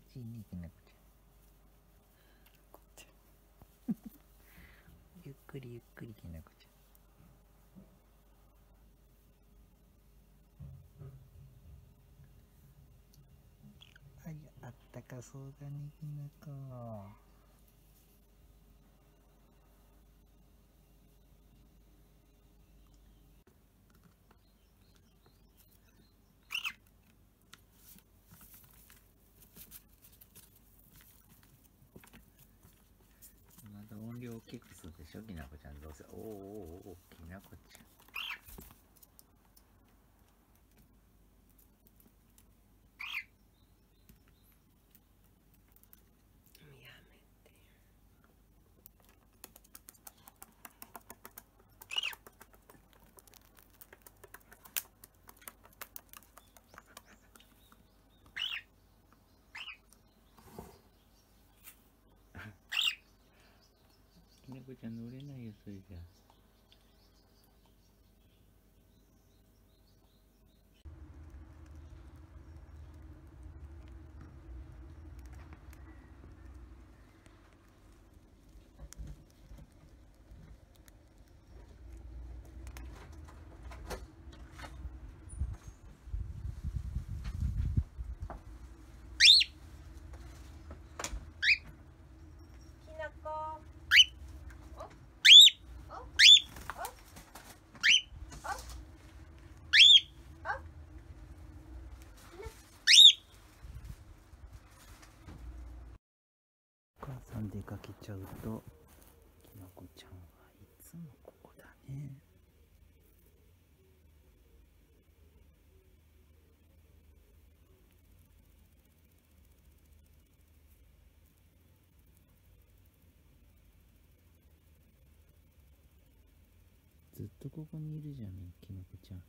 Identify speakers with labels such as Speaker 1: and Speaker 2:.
Speaker 1: ちいいね、きなこちゃん。ゆっくりゆっくり、きなこちゃん。あったかそうだね、きなこ。まだ音量大きくするでしょ、きなこちゃん。どうせ。おお、きなこちゃん。きなこちゃん乗れないよ、それじゃ。お母さん出かけちゃうと、きなこちゃんはいつもここだね。ずっとここにいるじゃん、きなこちゃん。